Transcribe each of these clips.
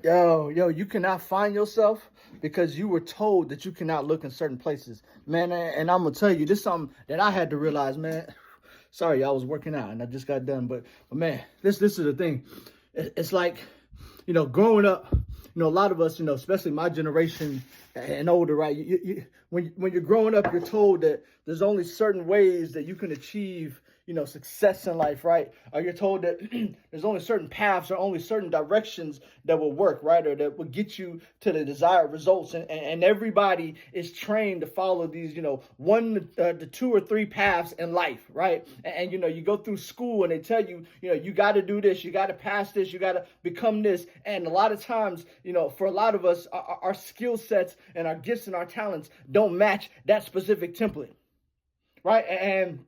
Yo, you cannot find yourself because you were told that you cannot look in certain places, man. And I'm gonna tell you, this is something that I had to realize, man. Sorry, I was working out and I just got done, but man, this is the thing. It's like, growing up, a lot of us, especially my generation and older, right? When you're growing up, you're told that there's only certain ways that you can achieve, success in life, right? Or you're told that there's only certain paths or only certain directions that will work, right? Or that will get you to the desired results. And everybody is trained to follow these, one to two or three paths in life, right? You go through school and they tell you, you got to do this, you got to pass this, you got to become this. And a lot of times, for a lot of us, our skill sets and our gifts and our talents don't match that specific template, right? And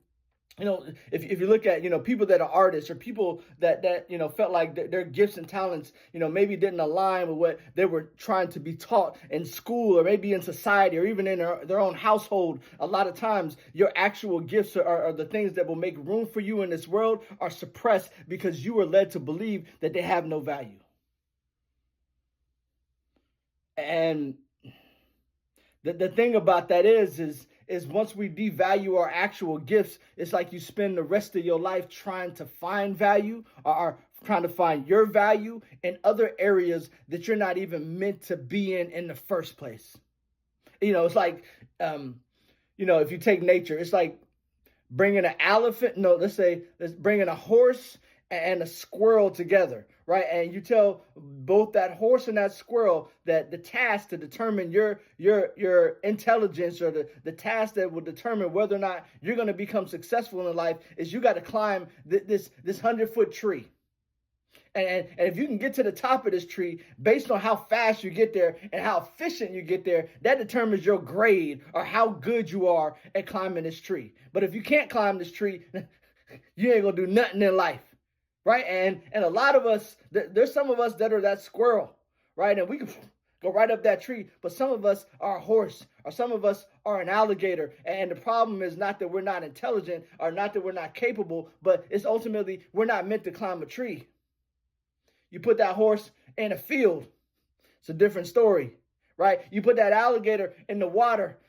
if you look at, people that are artists or people that felt like their gifts and talents, maybe didn't align with what they were trying to be taught in school or maybe in society or even in their own household, a lot of times your actual gifts are the things that will make room for you in this world are suppressed because you were led to believe that they have no value. And the thing about that is once we devalue our actual gifts, it's like you spend the rest of your life trying to find value or trying to find your value in other areas that you're not even meant to be in the first place. It's like, if you take nature, it's like bringing an elephant, no, let's bringing a horse and a squirrel together, right? And you tell both that horse and that squirrel that the task to determine your intelligence or the task that will determine whether or not you're going to become successful in life is you got to climb this 100-foot tree. And if you can get to the top of this tree, based on how fast you get there and how efficient you get there, that determines your grade or how good you are at climbing this tree. But if you can't climb this tree, you ain't gonna do nothing in life, right? And a lot of us, there's some of us that are that squirrel, right? And we can go right up that tree, but some of us are a horse, or some of us are an alligator. And the problem is not that we're not intelligent or not that we're not capable, but it's ultimately we're not meant to climb a tree. You put that horse in a field, it's a different story, right? You put that alligator in the water,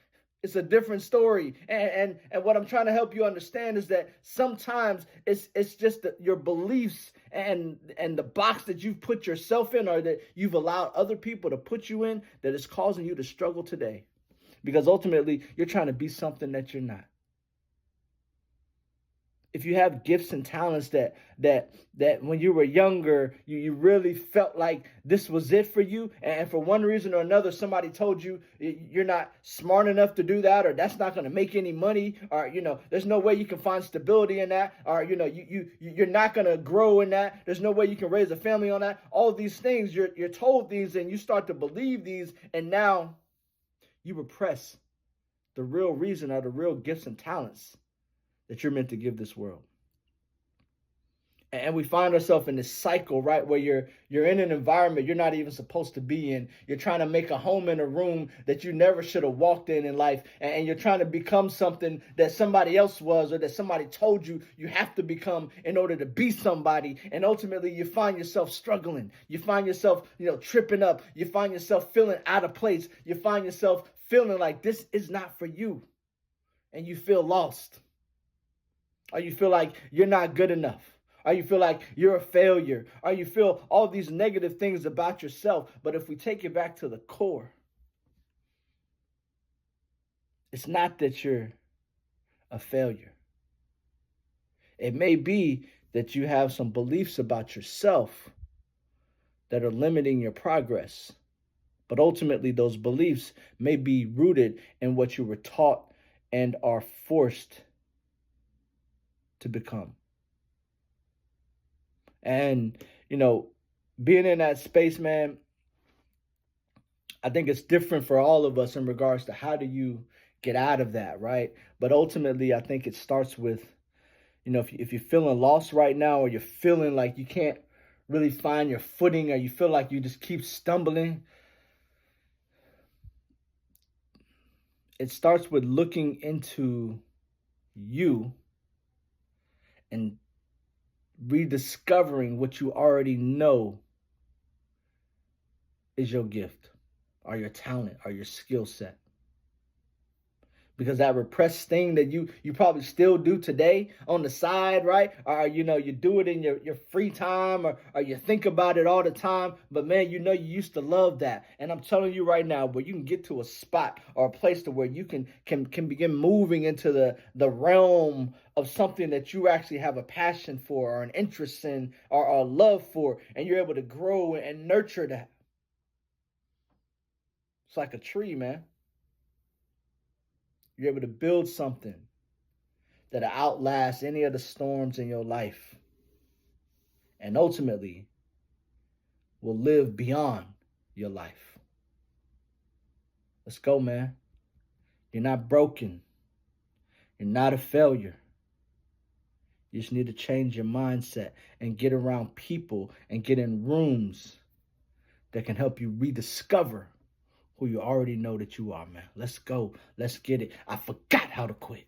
it's a different story. And what I'm trying to help you understand is that sometimes it's just your beliefs and the box that you've put yourself in or that you've allowed other people to put you in that is causing you to struggle today. Because ultimately, you're trying to be something that you're not. If you have gifts and talents that when you were younger, you really felt like this was it for you, and for one reason or another, somebody told you you're not smart enough to do that, or that's not going to make any money, or there's no way you can find stability in that, or you're not going to grow in that. There's no way you can raise a family on that. All of these things you're told these, and you start to believe these, and now you repress the real reason or the real gifts and talents that you're meant to give this world. And we find ourselves in this cycle, right, where you're in an environment you're not even supposed to be in. You're trying to make a home in a room that you never should have walked in life, and you're trying to become something that somebody else was or that somebody told you you have to become in order to be somebody. And ultimately, you find yourself struggling. You find yourself, tripping up. You find yourself feeling out of place. You find yourself feeling like this is not for you, and you feel lost. Or you feel like you're not good enough. Or you feel like you're a failure. Or you feel all these negative things about yourself. But if we take it back to the core, it's not that you're a failure. It may be that you have some beliefs about yourself that are limiting your progress. But ultimately, those beliefs may be rooted in what you were taught and are forced to become. And, being in that space, man, I think it's different for all of us in regards to how do you get out of that, right? But ultimately, I think it starts with, if you're feeling lost right now, or you're feeling like you can't really find your footing, or you feel like you just keep stumbling, it starts with looking into you and rediscovering what you already know is your gift, or your talent, or your skill set. Because that repressed thing that you probably still do today on the side, right? Or you do it in your free time, or you think about it all the time. But man, you used to love that. And I'm telling you right now, where you can get to a spot or a place to where you can begin moving into the realm of something that you actually have a passion for, or an interest in, or a love for, and you're able to grow and nurture that. It's like a tree, man. You're able to build something that outlast any of the storms in your life, and ultimately will live beyond your life. Let's go, man. You're not broken. You're not a failure. You just need to change your mindset and get around people and get in rooms that can help you rediscover who you already know that you are, man. Let's go. Let's get it. I forgot how to quit.